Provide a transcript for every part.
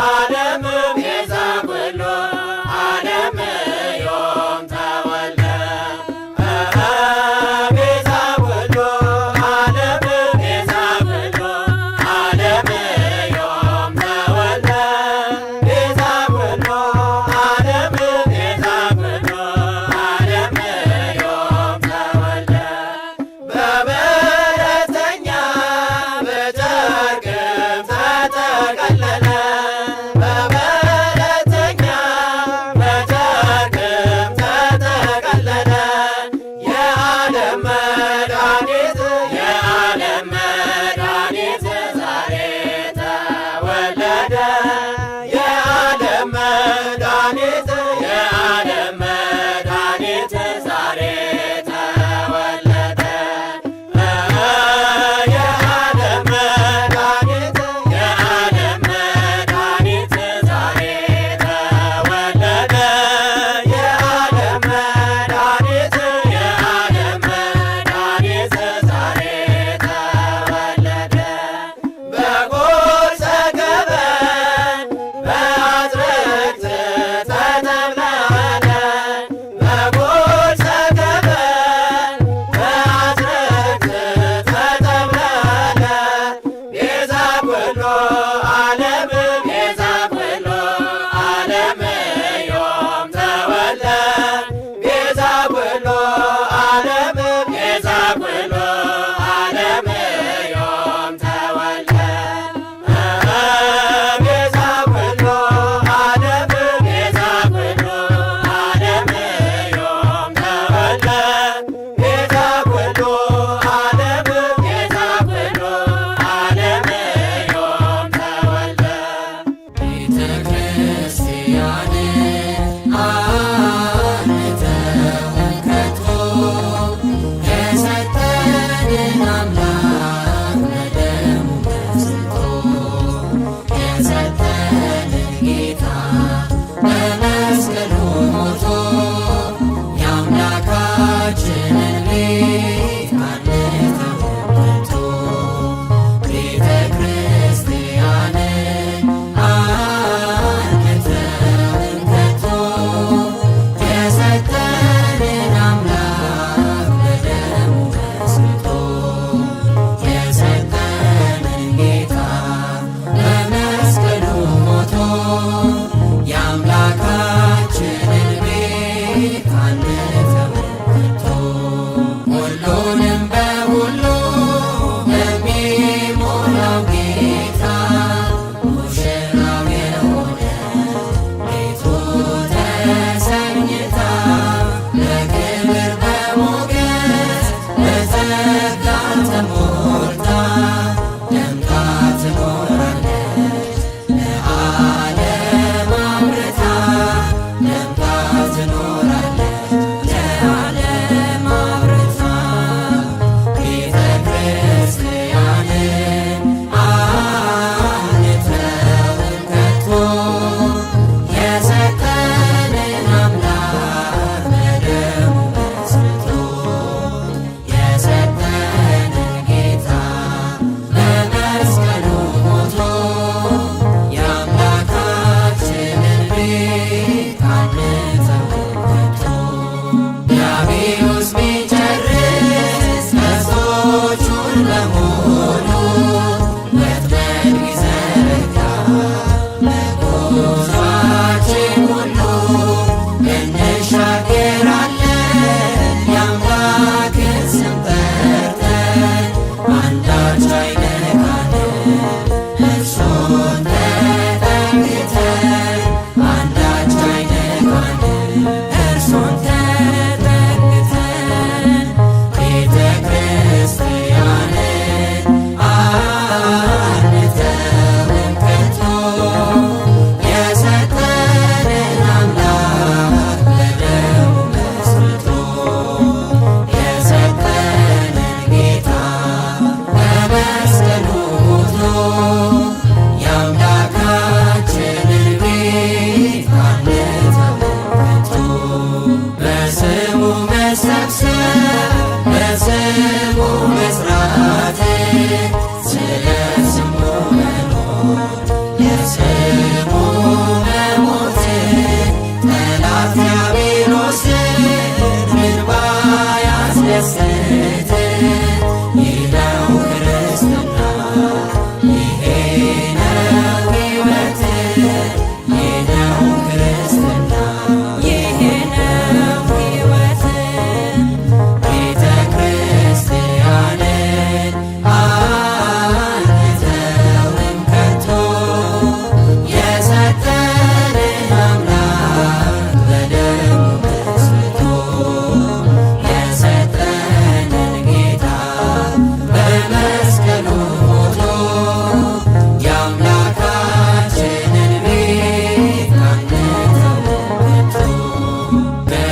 ዓለም ቤዛ ኩሉ ዓለም ዮም ተወልደ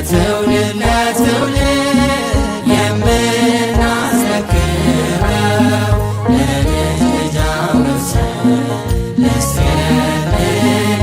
ከትውልድ ለትውልድ የምናስረክበው ለልጅ ልጅ አውርሰን ልስገድ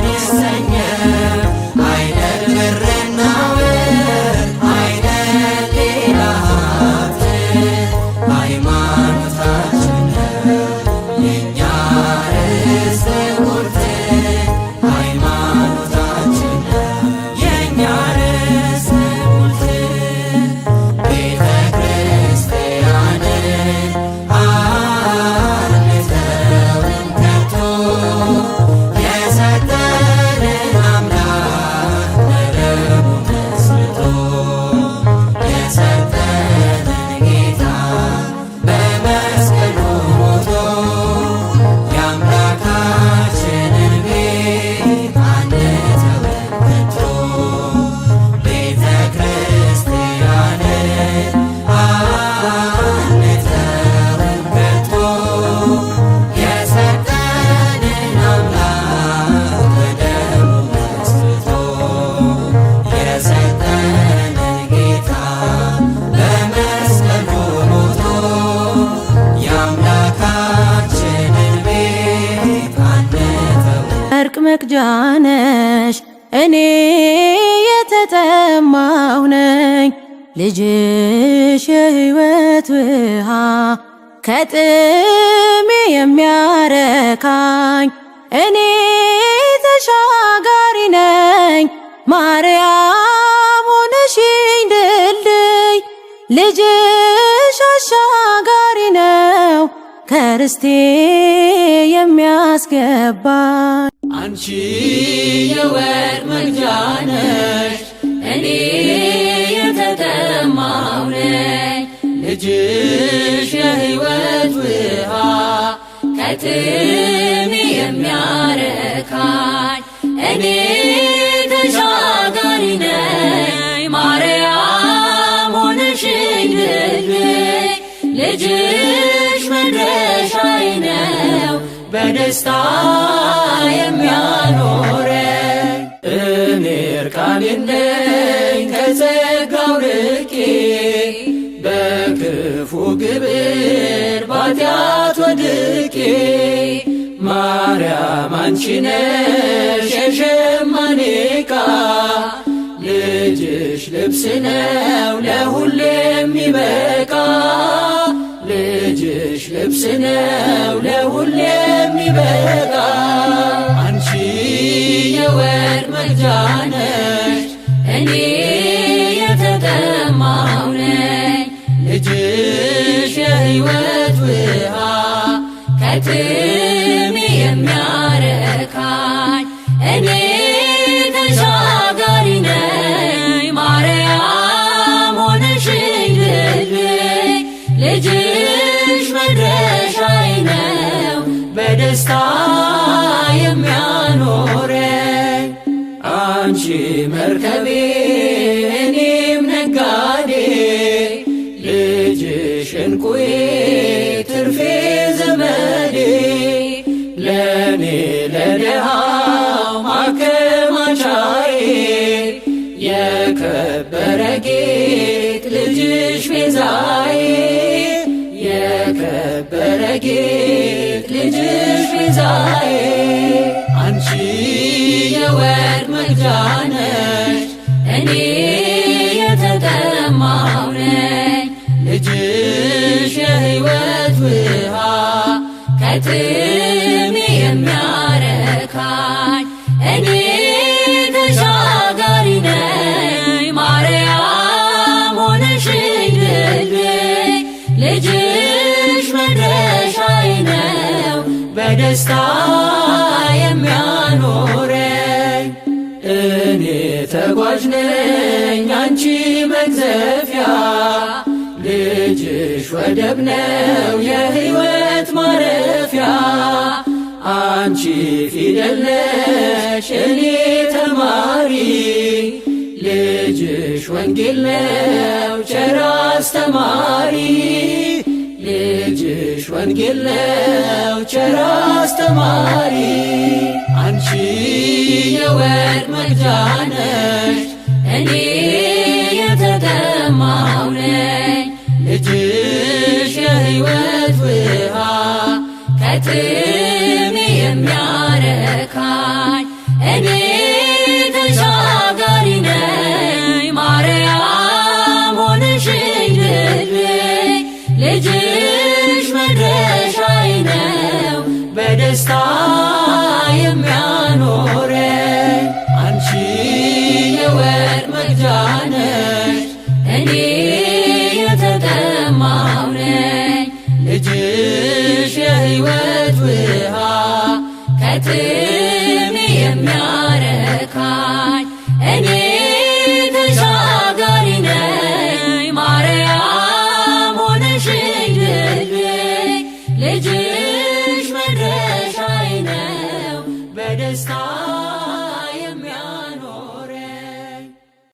ይሰኘው አይደል ብርና ወርቅ አይደል ሌላ ሀብት ሃይማኖታችን ነው የእኛ ርስት ጉርት ሃይማኖታችን ነው የእኛ ርስት ጉርት ቤተ ክርስቲያንን አንተውን ከቶ የሰጠንን አምላክ በደሙ መስርቶ የሰጠንን ጌታ በመስቀሉ ሞቶ የአምላካችንን ቤት አንተውን ከቶ ቤተ ክርስቲያንን አንተውን ከቶ የሰጠንን አምላክ በደሙ መስርቶ የሰጠንን ጌታ በመስቀሉ ሞቶ የአምላካችንን ቤት አንተውን ወርቅ መቅጃ ነሽ እኔ የተጠማሁ ነኝ ልጅሽ የሕይወት ውሃ ከጥሜ የሚያረካኝ እኔ ተሻጋሪ ነኝ ማርያም ሆነሽኝ ድልድይ ልጅሽ አሻጋሪ ነው ከርስቴ የሚያስገባኝ አንቺ የወርቅ መቅጃ ነሽ እኔ የተጠማሁ ነኝ ልጅሽ የሕይወት ውሃ ከጥሜ የሚያረካኝ እኔ ተሻጋሪ ነኝ ማርያም ሆነሽኝ ድልድይ ልጅሽ መድረሻዬ ነው በደስታ የሚያኖረኝ እኔ እርቃኔን ነኝ ከጸጋው ርቄ በክፉ ግብር ባጢአት ወድቄ ማርያም አንቺ ነሽ የሸማኔ ዕቃ ልጅሽ ልብስ ነው ለሁሌ የሚበቃ ልጅሽ ልብስ ነው ለሁሌ የሚበቃ አንቺ የወርቅ መቅጃ ነሽ እኔ የተጠማሁ ነኝ ልጅሽ የሕይወት ውሃ ከጥሜ የሚያረካኝ እኔ ተሻጋሪ ነኝ ማርያም ሆነሽኝ ድልድይ ልጅሽ መድረሻዬ ነው በደስታ የሚያኖረኝ አንቺ መርከቤ እኔም ነጋዴ ልጅሽ እንቁዬ ትርፌ ዘመዴ ለእኔ ለድሃው ማከማቻዬ የከበረ ጌጥ ልጅሽ ቤዛዬ የከበረ ጌጥ ልጅሽ ቤዛዬ አንቺ የወርቅ መቅጃ ነሽ እኔ የተጠማሁ ነኝ ልጅሽ የሕይወት ውሃ ከጥሜ የሚያረካኝ እኔ ተሻጋሪ ነኝ ማርያም ሆነሽኝ ድልድይ ልጅሽ መድረሻዬ ነው በደስታ የሚያኖረኝ እኔ ተጓዥ ነኝ አንቺ መቅዘፊያ ልጅሽ ወደብ ነው የሕይወት ማረፊያ አንቺ ፊደል ነሽ እኔ ተማሪ ልጅሽ ወንጌል ነው ቸር አስተማሪ ልጅሽ ወንጌል ነው ቸር አስተማሪ አንቺ የወርቅ መቅጃ ነሽ እኔ የሕይወት ውሃ ከጥሜ የሚያረካኝ እኔ ተሻጋሪ ነኝ ማርያም ሆነሽኝ ድልድይ ልጅሽ መድረሻዬ ነው በደስታ የሚያኖረኝ አንቺ የወርቅ መቅጃ ነሽ እኔ የተጠማሁ ነኝ ልጅሽ የሕይወት ውሃ ከጥሜ የሚያረካኝ እኔ ተሻጋሪ ነኝ ማርያም ሆነሽኝ ድልድይ ልጅ